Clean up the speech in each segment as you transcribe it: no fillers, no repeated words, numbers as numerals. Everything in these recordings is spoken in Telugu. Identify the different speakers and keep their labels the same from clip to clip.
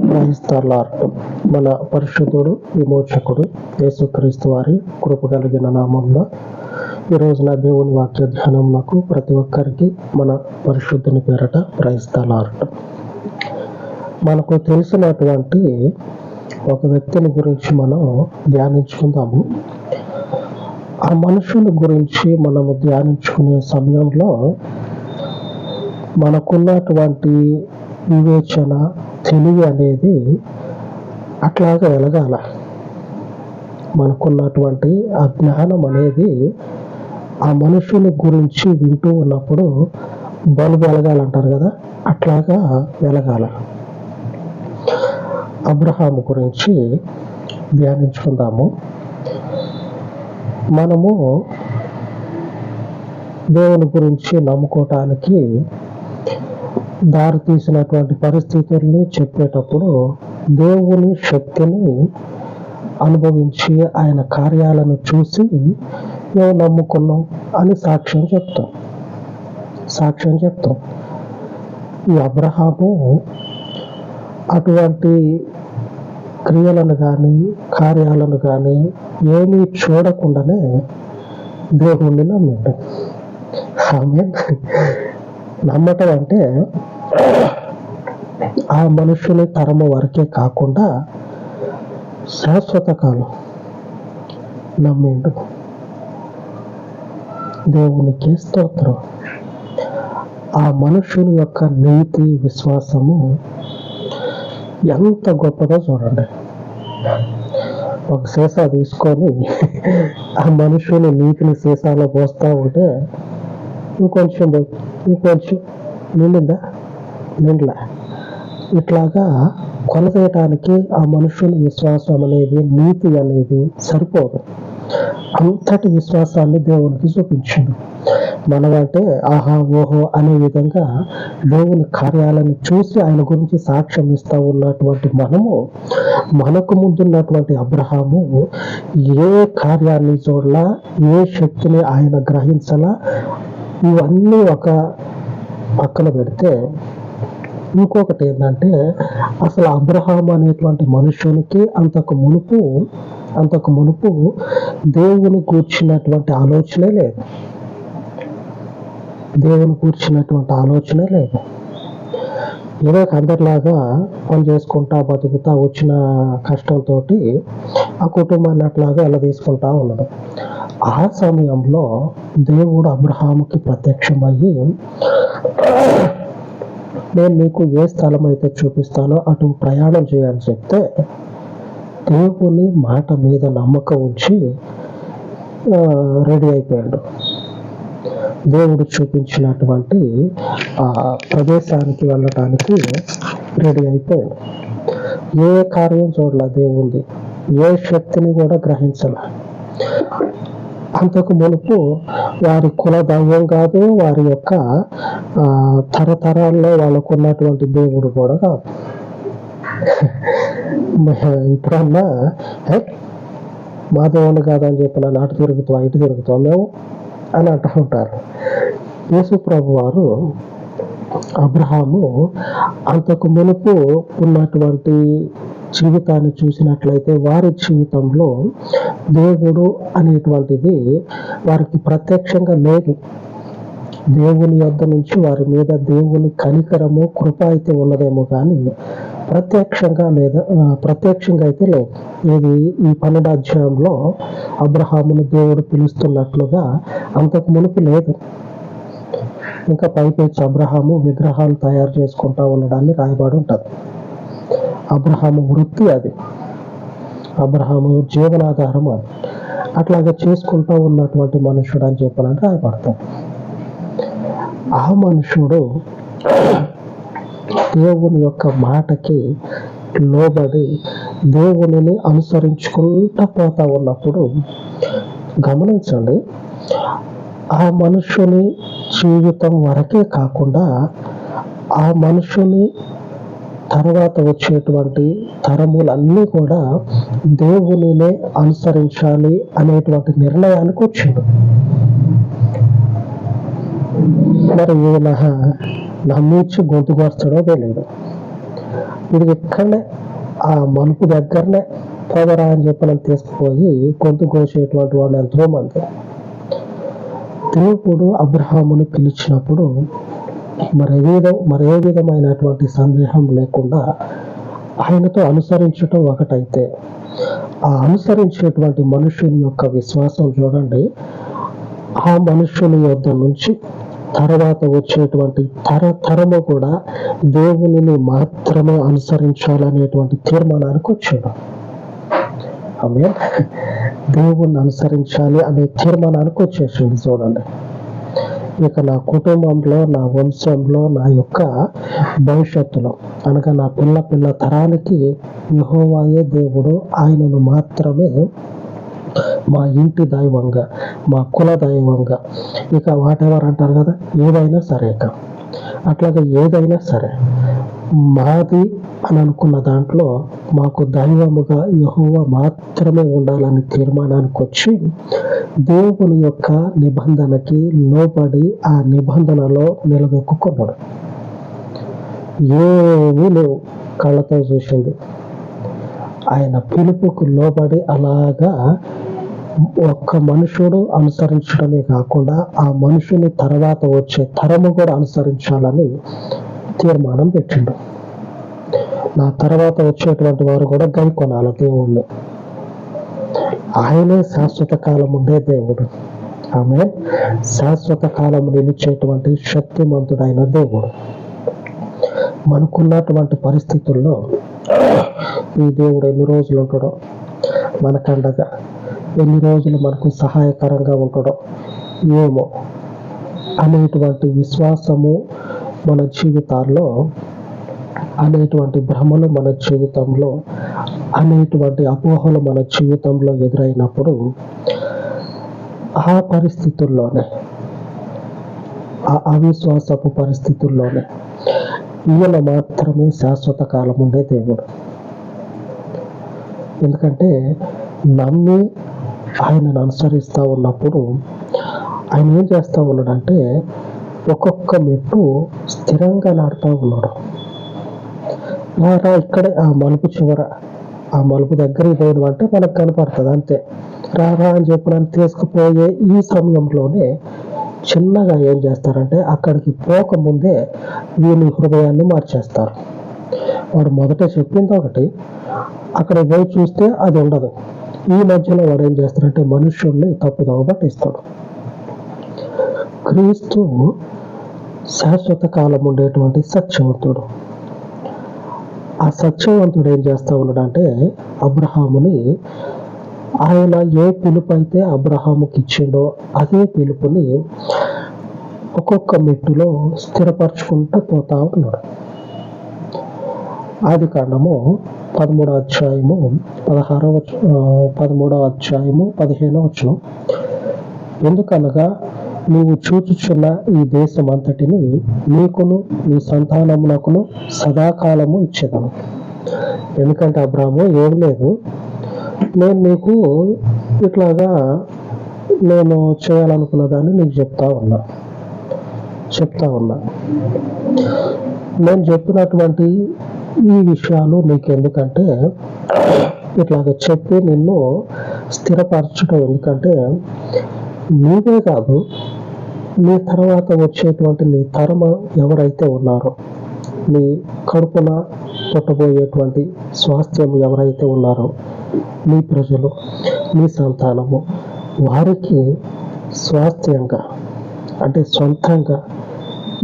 Speaker 1: Praise the lord. మన పరిశుద్ధుడు విమోచకుడు యేసుక్రీస్తు వారి కృప కలిగిన నామంలో ఈ రోజున దేవుని వాక్య ధ్యానమునకు ప్రతి ఒక్కరికి మన పరిశుద్ధుని పేరట ప్రైజ్ ది లార్డ్. మనకు తెలిసినటువంటి ఒక వ్యక్తిని గురించి మనం ధ్యానించుకుందాము. ఆ మనుషుని గురించి మనము ధ్యానించుకునే సమయంలో మనకున్నటువంటి వివేచన, తెలివి అనేది అట్లాగా వెలగాల. మనకున్నటువంటి ఆ జ్ఞానం అనేది ఆ మనుషుని గురించి వింటూ ఉన్నప్పుడు బల్బు వెలగాలంటారు కదా, అట్లాగా వెలగాల. అబ్రహాము గురించి ధ్యానించుకుందాము. మనము దేవుని గురించి నమ్ముకోవటానికి దారి తీసినటువంటి పరిస్థితుల్ని చెప్పేటప్పుడు దేవుని శక్తిని అనుభవించి ఆయన కార్యాలను చూసి మేము నమ్ముకున్నాం అని సాక్ష్యం చెప్తాం. ఈ అబ్రహాము అటువంటి క్రియలను కానీ కార్యాలను కానీ ఏమీ చూడకుండానే దేవుణ్ణి నమ్మాడు. ఆమె నమ్మటం అంటే ఆ మనుషుని తరము వరకే కాకుండా శాశ్వత కాలం నమ్మిండు. దేవునికి స్తోత్రం. ఆ మనుషుని యొక్క నీతి, విశ్వాసము ఎంత గొప్పదో చూడండి. ఒక సీసా తీసుకొని ఆ మనుషుని నీతిని సీసాలో పోస్తూ ఉంటే ఇంకొంచెం నిండలా. ఇట్లాగా కొలవేయటానికి ఆ మనుషుని విశ్వాసం అనేది, నీతి అనేది సరిపోదు. అంతటి విశ్వాసాన్ని దేవునికి చూపించింది. మనమంటే ఆహా ఓహో అనే విధంగా దేవుని కార్యాలను చూసి ఆయన గురించి సాక్ష్యం ఇస్తూ ఉన్నటువంటి మనకు ముందున్నటువంటి అబ్రహాము ఏ కార్యాన్ని చూడలా, ఏ శక్తిని ఆయన గ్రహించలా. ఇవన్నీ ఒక పక్కన పెడితే ఇంకొకటి ఏంటంటే, అసలు అబ్రహాం అనేటువంటి మనుషునికి అంతకు మునుపు దేవుని కూర్చున్నటువంటి ఆలోచనే లేదు. ఏదో అందరిలాగా పని చేసుకుంటా బతుకుతా వచ్చిన కష్టంతో ఆ కుటుంబాన్ని అట్లాగా ఎలా తీసుకుంటా ఉన్నాడు. ఆ సమయంలో దేవుడు అబ్రహాముకి ప్రత్యక్షమయ్యి, నేను నీకు ఏ స్థలం అయితే చూపిస్తానో అటు ప్రయాణం చేయని చెప్తే దేవుని మాట మీద నమ్మకం ఉంచి రెడీ అయిపోయాడు. దేవుడు చూపించినటువంటి ఆ ప్రదేశానికి వెళ్ళటానికి రెడీ అయిపోయాడు. ఏ కార్యం చూడాల దేవుంది, ఏ శక్తిని కూడా గ్రహించాల. అంతకు మునుపు వారి కుల దైవం కాదు, వారి యొక్క తరతరాల్లో వాళ్ళకు ఉన్నటువంటి దేవుడు కూడా కాదు. ఇప్పుడన్నా మా దేవుడు కాదని చెప్పిన అటు తిరుగుతాం ఇటు తిరుగుతాం మేము అని అంటూ ఉంటారు. యేసు ప్రభు వారు అబ్రహాము అంతకు మునుపు ఉన్నటువంటి జీవితాన్ని చూసినట్లయితే వారి జీవితంలో దేవుడు అనేటువంటిది వారికి ప్రత్యక్షంగా లేదు. దేవుని యొద్ద నుంచి వారి మీద దేవుని కనికరము, కృప అయితే ఉన్నదేమో కానీ ప్రత్యక్షంగా అయితే లేదు. ఇది ఈ 12వ అధ్యాయంలో అబ్రహామును దేవుడు పిలుస్తున్నట్లుగా అంతకు మునుపు లేదు. ఇంకా పైపెచ్చి అబ్రహాము విగ్రహాలు తయారు చేసుకుంటా ఉండడాన్ని రాయబడి ఉంటుంది. అబ్రహాము వృత్తి అది, అబ్రహాము జీవనాధారం అది. అట్లాగా చేసుకుంటూ ఉన్నటువంటి మనుషుడు అని చెప్పాలని రాయబడతాం. ఆ మనుషుడు దేవుని యొక్క మాటకి లోబడి దేవునిని అనుసరించుకుంటూ పోతా ఉన్నప్పుడు గమనించండి, ఆ మనుషుని జీవితం వరకే కాకుండా ఆ మనుషుని తర్వాత వచ్చేటువంటి తరములన్నీ కూడా దేవునినే అనుసరించాలి అనేటువంటి నిర్ణయానికి వచ్చిండు. మరి ఈయన నమ్మించి గొంతుకొస్తాడో తెలియదు. ఇది ఇక్కడనే ఆ మలుపు దగ్గరనే పదరా అని చెప్పి నన్ను తీసుకుపోయి గొంతు కోసేటువంటి వాళ్ళు ఎంతో మంది. దేవుడు అబ్రహాముని పిలిచినప్పుడు మరే విధమైనటువంటి సందేహం లేకుండా ఆయనతో అనుసరించటం ఒకటైతే, ఆ అనుసరించేటువంటి మనుషుని యొక్క విశ్వాసం చూడండి. ఆ మనుషుని యొద్ద నుంచి తర్వాత వచ్చేటువంటి తరము కూడా దేవునిని మాత్రమే అనుసరించాలనేటువంటి తీర్మానానికి వచ్చాడు. ఆమె దేవుణ్ణి అనుసరించాలి అనే తీర్మానానికి వచ్చేసింది. చూడండి, ఇక నా కుటుంబంలో, నా వంశంలో, నా యొక్క భవిష్యత్తులో అనగా నా పిల్ల తరానికి యెహోవాయే దేవుడు, ఆయనను మాత్రమే మా ఇంటి దైవంగా, మా కుల దైవంగా, ఇక వాటెవర్ అంటారు కదా, ఏదైనా సరే, అట్లాగే ఏదైనా సరే మాది అని అనుకున్న దాంట్లో మాకు దైవముగా యెహోవా మాత్రమే ఉండాలని తీర్మానానికి వచ్చి దేవుని యొక్క నిబంధనకి లోబడి ఆ నిబంధనలో నిలదొక్కున్నాడు. ఏమీ లేవు, కళ్ళతో చూసింది. ఆయన పిలుపుకు లోబడి అలాగా ఒక్క మనుషుడు అనుసరించడమే కాకుండా ఆ మనుషుని తర్వాత వచ్చే తరము కూడా అనుసరించాలని తీర్మానం పెట్టిండు. నా తర్వాత వచ్చేటువంటి వారు కూడా గైకొనాలి దేవుణ్ణి. ఆయనే శాశ్వత కాలం ఉండే దేవుడు. ఆమె శాశ్వత కాలం నిలిచేటువంటి శక్తిమంతుడైన దేవుడు. మనకున్నటువంటి పరిస్థితుల్లో ఈ దేవుడు ఎన్ని రోజులు ఉంటాడో మనకండగా, ఎన్ని రోజులు మనకు సహాయకరంగా ఉంటాడో ఏమో అనేటువంటి విశ్వాసము మన జీవితాల్లో, అనేటువంటి భ్రమలు మన జీవితంలో, అనేటువంటి అపోహలు మన జీవితంలో ఎదురైనప్పుడు ఆ పరిస్థితుల్లోనే, ఆ అవిశ్వాసపు పరిస్థితుల్లోనే ఈయన మాత్రమే శాశ్వత కాలం ఉండే దేవుడు. ఎందుకంటే నమ్మి ఆయనను అనుసరిస్తూ ఉన్నప్పుడు ఆయన ఏం చేస్తూ ఉన్నాడంటే ఒక్కొక్క మెట్టు స్థిరంగా నాడుతూ ఉన్నాడు. ఇక్కడే ఆ మలుపు చివర, ఆ మలుపు దగ్గరికి పోవడం అంటే మనకు కనపడుతుంది అంతే. రారా అని చెప్పి నన్ను తీసుకుపోయే ఈ సమయంలోనే చిన్నగా ఏం చేస్తారంటే అక్కడికి పోకముందే వీని హృదయాన్ని మార్చేస్తారు. వాడు మొదట చెప్పింది ఒకటి, అక్కడ పోయి చూస్తే అది ఉండదు. ఈ మధ్యలో వాడు ఏం చేస్తాడంటే మనుష్యుల్ని తప్పుదోవ పట్టిస్తాడు. క్రీస్తు శాశ్వత కాలం ఉండేటువంటి సత్యవంతుడు. ఆ సత్యవంతుడు ఏం చేస్తా ఉన్నాడంటే అబ్రహాముని, ఆయన ఏ పిలుపు అయితే అబ్రహాముకి ఇచ్చిండో అదే పిలుపుని ఒక్కొక్క మెట్టులో స్థిరపరచుకుంటూ పోతా ఉన్నాడు. ఆదికాండము 13వ అధ్యాయము 15వ వచనం, ఎందుకనగా నీవు చూచుచున్న ఈ దేశం అంతటిని నీకును నీ సంతానమునకును సదాకాలము ఇచ్చేదను. ఎందుకంటే అబ్రాహాము ఏం లేదు, నేను నీకు ఇట్లాగా నేను చేయాలనుకున్న దాన్ని నీకు చెప్తా ఉన్నా. నేను చెప్పినటువంటి ఈ విషయాలు నీకు ఎందుకంటే ఇట్లాగ చెప్పి నిన్ను స్థిరపరచడం, ఎందుకంటే నీవే కాదు నీ తర్వాత వచ్చేటువంటి నీ తరమ ఎవరైతే ఉన్నారో, నీ కడుపున పుట్టబోయేటువంటి స్వాస్థ్యం ఎవరైతే ఉన్నారో, నీ ప్రజలు, నీ సంతానము, వారికి స్వాస్థ్యంగా అంటే సొంతంగా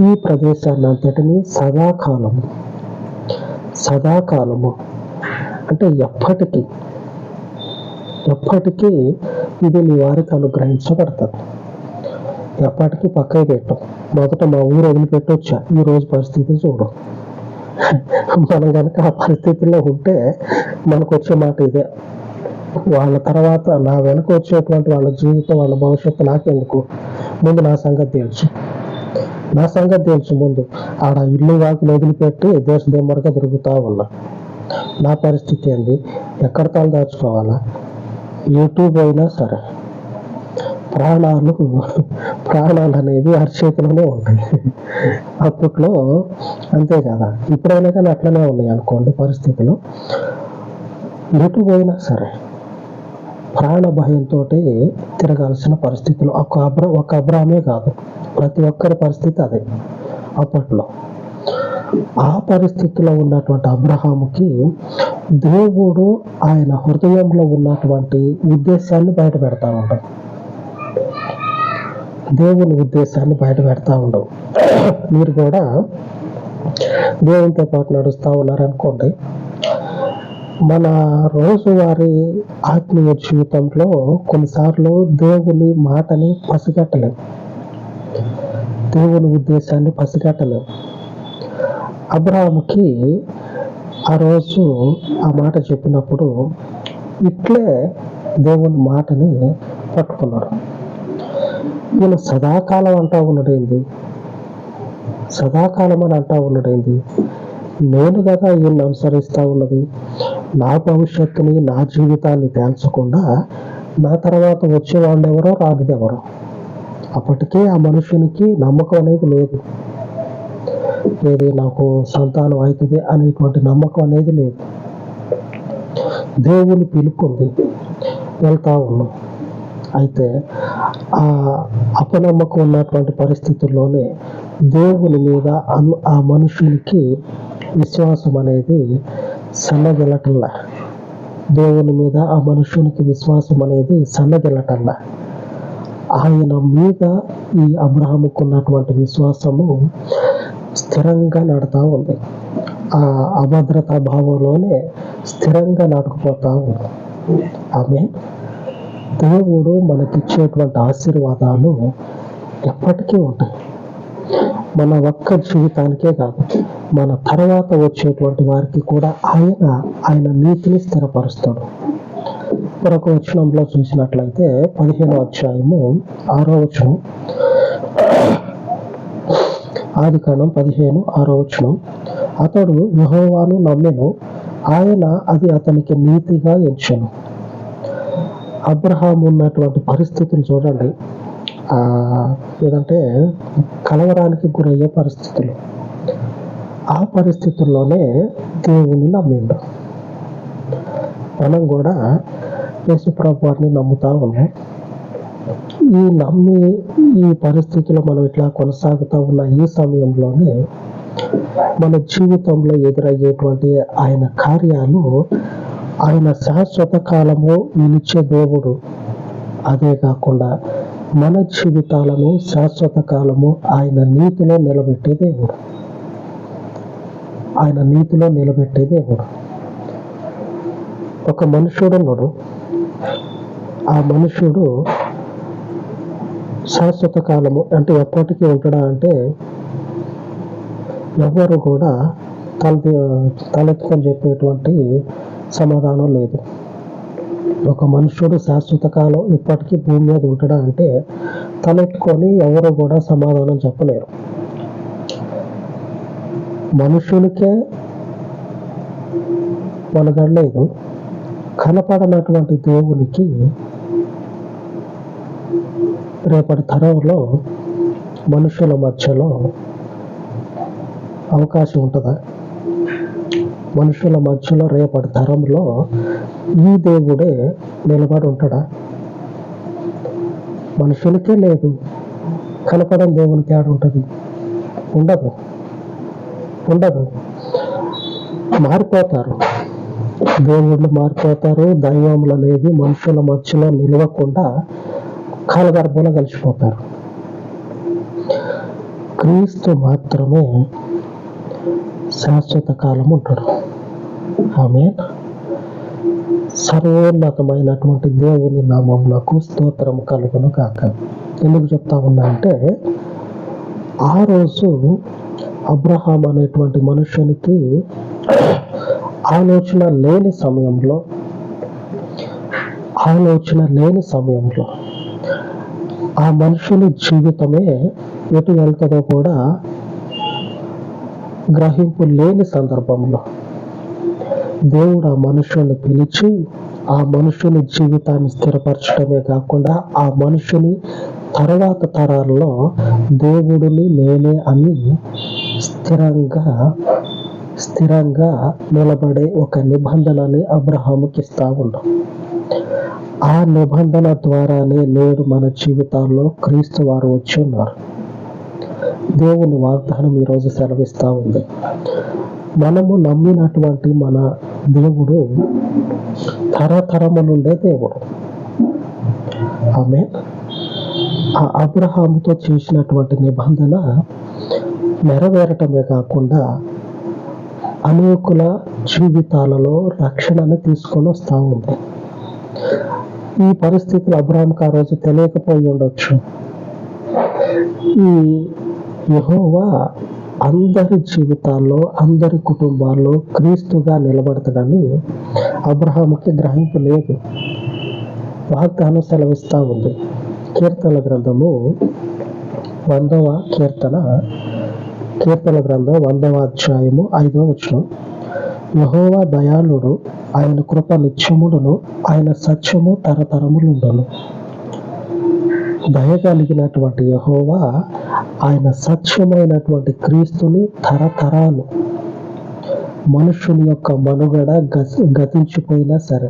Speaker 1: ఈ ప్రదేశాన్ని అంతటినీ సదాకాలము అంటే ఎప్పటికీ ఇది నీ వారికి అనుగ్రహించబడుతుంది. ఎప్పటికీ పక్కకి పెట్టం. మొదట మా ఊరు వదిలిపెట్టొచ్చా, ఈ రోజు పరిస్థితి చూడు. మనం కనుక ఆ పరిస్థితుల్లో ఉంటే మనకు వచ్చే మాట ఇదే, వాళ్ళ తర్వాత నా వెనక వచ్చేటువంటి వాళ్ళ జీవితం, వాళ్ళ భవిష్యత్తు నాకెందుకు, ముందు నా సంగతి తెలుసు ముందు. ఆడ ఇల్లు వాకిలు వదిలిపెట్టి దేశదేమరగా తిరుగుతా ఉన్నా. నా పరిస్థితి ఏంది, ఎక్కడ తల దాచుకోవాలా? యూట్యూబ్ అయినా సరే, ప్రాణాలు ప్రాణాలు అనేవి అరిచేతిలోనే ఉంటాయి. అప్పట్లో అంతే కదా, ఇప్పుడైనా కానీ అట్లనే ఉన్నాయి అనుకోండి పరిస్థితులు. ఎటు పోయినా సరే ప్రాణ భయంతో తిరగాల్సిన పరిస్థితులు ఒక అబ్రామే కాదు, ప్రతి ఒక్కరి పరిస్థితి అదే అప్పట్లో. ఆ పరిస్థితిలో ఉన్నటువంటి అబ్రహాముకి దేవుడు ఆయన హృదయంలో ఉన్నటువంటి ఉద్దేశాన్ని బయట పెడతా ఉండవు. దేవుని ఉద్దేశాన్ని బయట పెడతా ఉండవు. మీరు కూడా దేవునితో పాటు నడుస్తూ ఉన్నారనుకోండి, మన రోజువారీ ఆత్మీయ జీవితంలో కొన్నిసార్లు దేవుని మాటని పసిగట్టలేము, దేవుని ఉద్దేశాన్ని పసిగట్టలేము. అబ్రహాముకి ఆ రోజు ఆ మాట చెప్పినప్పుడు ఇట్లే దేవుని మాటని పట్టుకున్నాడు. ఈయన సదాకాలం అంటా ఉన్నాడేంది, సదాకాలం అని అంటా ఉన్నాడేంది, నేను కదా ఈయన్ని అనుసరిస్తూ ఉన్నది, నా భవిష్యత్తుని నా జీవితాన్ని తేల్చకుండా నా తర్వాత వచ్చే వాళ్ళు ఎవరో రానిదెవరో. అప్పటికే ఆ మనుషునికి నమ్మకం అనేది లేదు, ఏది నాకు సంతానం అవుతుంది అనేటువంటి నమ్మకం అనేది లేదు. దేవుని పిలుపు ఉంది, వెళ్తా ఉన్నాం. అయితే ఆ అపనమ్మకం ఉన్నటువంటి పరిస్థితుల్లోనే దేవుని మీద ఆ మనుషునికి విశ్వాసం అనేది సన్నగిల్లటల్లా, దేవుని మీద ఆ మనుషునికి విశ్వాసం అనేది సన్నగిల్లటల్లా. ఆయన మీద ఈ అబ్రహాముకు ఉన్నటువంటి విశ్వాసము స్థిరంగా నడుతూ ఉంది. ఆ అభద్రతా భావంలోనే స్థిరంగా నడుకుపోతా ఉంది. ఆమె దేవుడు మనకిచ్చేటువంటి ఆశీర్వాదాలు ఎప్పటికీ ఉంటాయి. మన ఒక్క జీవితానికే కాదు, మన తర్వాత వచ్చేటువంటి వారికి కూడా ఆయన నీతిని స్థిరపరుస్తాడు. మరొక వచనంలో చూసినట్లయితే 15వ అధ్యాయము 6వ వచనం, ఆదికాండం 15:6వ వచనం, అతడు యెహోవాను నమ్మెను, ఆయన అది అతనికి నీతిగా ఎంచెను. అబ్రహాము ఉన్నటువంటి పరిస్థితులు చూడండి, ఏదంటే కలవరానికి గురయ్యే పరిస్థితులు. ఆ పరిస్థితుల్లోనే దేవుని నమ్మిండు. మనం కూడా యేసు ప్రభు వారిని నమ్ముతా ఉన్నాం. ఈ పరిస్థితుల్లో మనం ఇట్లా కొనసాగుతూ ఉన్న ఈ సమయంలోనే మన జీవితంలో ఎదురయ్యేటువంటి ఆయన కార్యాలు, ఆయన శాశ్వత కాలము నిలిచే దేవుడు. అదే కాకుండా మన జీవితాలను శాశ్వత కాలము ఆయన నీతిలో నిలబెట్టే దేవుడు, ఆయన నీతిలో నిలబెట్టే దేవుడు. ఒక మనుషుడు ఉన్నాడు, ఆ మనుషుడు శాశ్వత కాలము అంటే ఎప్పటికీ ఉంటాడా అంటే ఎవరు కూడా తలెత్తుకొని చెప్పేటువంటి సమాధానం లేదు. ఒక మనుషుడు శాశ్వత కాలం ఇప్పటికీ భూమి మీద ఉంటాడా అంటే తలెత్తుకొని ఎవరు కూడా సమాధానం చెప్పలేరు. మనుషులకే మనగడలేదు, కనపడనటువంటి దేవునికి రేపటి తరంలో మనుషుల మధ్యలో అవకాశం ఉంటుందా? మనుషుల మధ్యలో రేపటి తరంలో ఈ దేవుడే నిలబడి ఉంటాడా? మనుషులకే లేదు, కనపడని దేవునికి ఆడ ఉంటుంది? ఉండదు. మారిపోతారు, దేవుళ్ళు మారిపోతారు. దైవములు అనేవి మనుషుల మధ్యలో నిలవకుండా కాలగర్భంలో కలిసిపోతారు. క్రీస్తు మాత్రమే శాశ్వత కాలం ఉంటాడు. ఆమేన్. సర్వోన్నతమైనటువంటి దేవుని నామమునకు స్తోత్రం కలుగును గాక. ఎందుకు చెప్తా ఉన్నా అంటే, ఆ రోజు అబ్రహాం అనేటువంటి మనుషునికి ఆలోచన లేని సమయంలో ఆ మనుషుని జీవితమే ఎటు వెళ్తుందో కూడా గ్రహింపు లేని సందర్భంలో దేవుడు ఆ మనుషుల్ని పిలిచి ఆ మనుషుని జీవితాన్ని స్థిరపరచడమే కాకుండా ఆ మనుషుని తర్వాత తరాల్లో దేవుడిని నేనే అని స్థిరంగా నిలబడే ఒక నిబంధనని అబ్రహాముకి ఇస్తా ఉన్నాం. ఆ నిబంధన ద్వారానే నేడు మన జీవితాల్లో క్రీస్తు వారు వచ్చి ఉన్నారు. దేవుని వాగ్దానం ఈరోజు సెలవిస్తా ఉంది. మనము నమ్మినటువంటి మన దేవుడు తరతరము నుండే దేవుడు. ఆమె ఆ అబ్రహాముతో చేసినటువంటి నిబంధన నెరవేరటమే కాకుండా అనేకుల జీవితాలలో రక్షణను తీసుకొని వస్తూ ఉంది. ఈ పరిస్థితులు అబ్రహాంకి ఆ రోజు తెలియకపోయి ఉండొచ్చు. ఈ యెహోవా అందరి జీవితాల్లో, అందరి కుటుంబాల్లో క్రీస్తుగా నిలబడతాడని అబ్రహాముకి గ్రహింపు లేదు. వాగ్దానం సెలవిస్తూ ఉంది. కీర్తన గ్రంథము 100వ కీర్తన గ్రంథం 100వ అధ్యాయము 5వ వచనం. యెహోవా దయాళుడు, ఆయన కృప నిత్యముడును, ఆయన సత్యము తరతరములుండును. దయగలిగినటువంటి యెహోవా ఆయన సత్యమైనటువంటి క్రీస్తుని తరతరాలు, మనుషుని యొక్క మనుగడ గతించిపోయినా సరే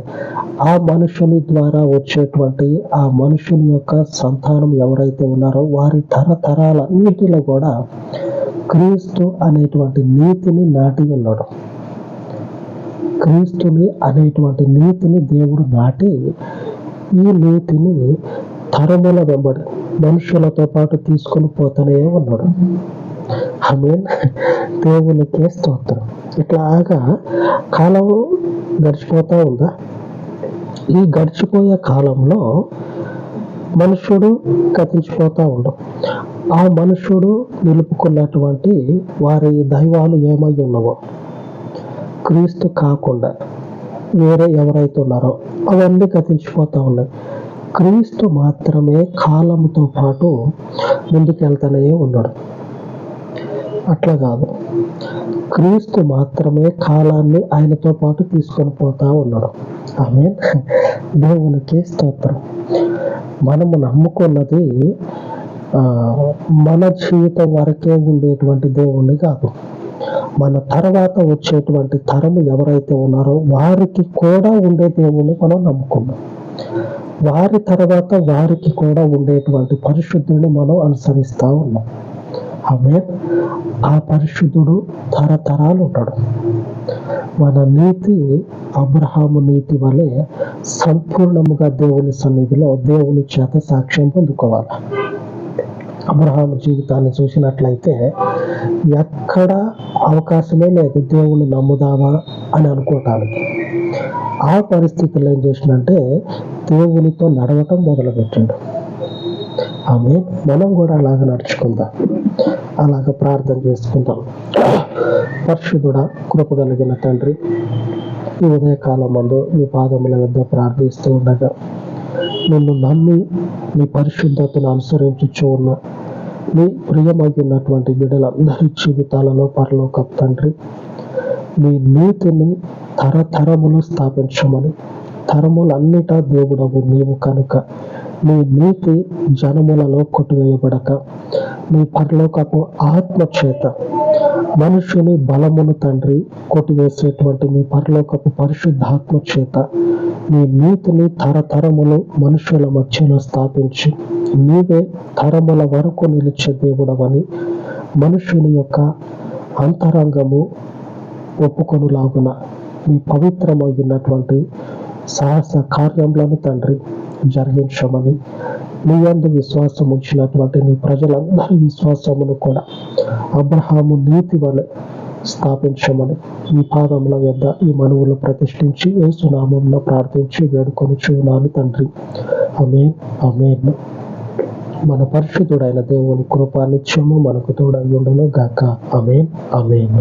Speaker 1: ఆ మనుషుని ద్వారా వచ్చేటువంటి ఆ మనుషుని యొక్క సంతానం ఎవరైతే ఉన్నారో వారి తరతరాలన్నిటిలో కూడా క్రీస్తు అనేటువంటి నీతిని నాటి ఉన్నాడు. క్రీస్తుని అనేటువంటి నీతిని దేవుడు నాటి ఈ నీతిని తరముల వెంబడి మనుషులతో పాటు తీసుకొని పోతూనే ఉన్నాడు. ఆమేన్. దేవునికి స్తోత్రం. ఇట్లాగా కాలం గడిచిపోతూ ఉందా? ఈ గడిచిపోయే కాలంలో మనుషుడు గతించిపోతూ ఉండు. ఆ మనుషుడు నిలుపుకున్నటువంటి వారి దైవాలు ఏమై ఉన్నవో క్రీస్తు కాకుండా వేరే ఎవరైతే ఉన్నారో అవన్నీ గతించిపోతూ ఉన్నాయి. క్రీస్తు మాత్రమే కాలంతో పాటు ముందుకెళ్తూనే ఉన్నాడు. అట్లా కాదు, క్రీస్తు మాత్రమే కాలాన్ని ఆయనతో పాటు తీసుకొని పోతా ఉన్నాడు. ఆమేన్. దేవునికి స్తోత్రం. మనము నమ్ముకున్నది మన జీవితం వరకే ఉండేటువంటి దేవుణ్ణి కాదు. మన తర్వాత వచ్చేటువంటి తరము ఎవరైతే ఉన్నారో వారికి కూడా ఉండే దేవుణ్ణి మనం నమ్ముకున్నాం. వారి తర్వాత వారికి కూడా ఉండేటువంటి పరిశుద్ధుని మనం అనుసరిస్తూ ఉన్నాం. ఆమేన్. ఆ పరిశుద్ధుడు తరతరాలు ఉంటాడు. మన నీతి అబ్రహాము నీతి వలె సంపూర్ణముగా దేవుని సన్నిధిలో దేవుని చేత సాక్ష్యం పొందుకోవాలి. అబ్రహాము జీవితాన్ని చూసినట్లయితే ఎక్కడ అవకాశమే లేదు దేవుని నమ్ముదామా అని అనుకోవటానికి. ఆ పరిస్థితుల్లో ఏం చేసిందంటే దేవునితో నడవటం మొదలుపెట్టిండు. ఆమె మనం కూడా అలాగ నడుచుకుందాం, అలాగ ప్రార్థన చేసుకుందాం. పరిశుద్ధుడా, కృప కలిగిన తండ్రి, ఈ ఉదయకాలం మందు మీ పాదముల వద్ద ప్రార్థిస్తూ ఉండగా నిన్ను నమ్మి నీ పరిశుద్ధతను అనుసరించుచూ ఉన్న నీ ప్రియమైనటువంటి బిడ్డలందరి జీవితాలలో పరలోకపు తండ్రి నీ నీతిని తరతరములు స్థాపించమని, తరములన్నిటా దేవుడవు నీవు కనుక నీ నీతి జనములలో కొట్టివేయబడక నీ పరలోకపు ఆత్మ చేత మనుషుని బలమును తండ్రి కొట్టివేసేటువంటి నీ పరలోకపు పరిశుద్ధాత్మ చేత నీ నీతిని తరతరములు మనుషుల మధ్యలో స్థాపించి నీవే తరముల వరకు నిలిచే దేవుడవని మనుషుని యొక్క అంతరంగము ఒప్పుకొనులాగున మీ పవిత్రమైనటువంటి సాహస కార్యములను తండ్రి జరిగించమని, నీ యందు విశ్వాసం ఉంచినటువంటి నీ ప్రజలందరి విశ్వాసమును కూడా అబ్రహాము నీతి వలె స్థాపించమని ఈ పాదముల యొద్ద ఈ మనవులు ప్రతిష్ఠించి యేసు నామమున ప్రార్థించి వేడుకొనుచున్నాను తండ్రి. ఆమేన్. ఆమేన్. మన పరిశుద్ధుడైన దేవుని కృప నిత్యము మనకు తోడై ఉండును గాక. ఆమేన్. ఆమేన్.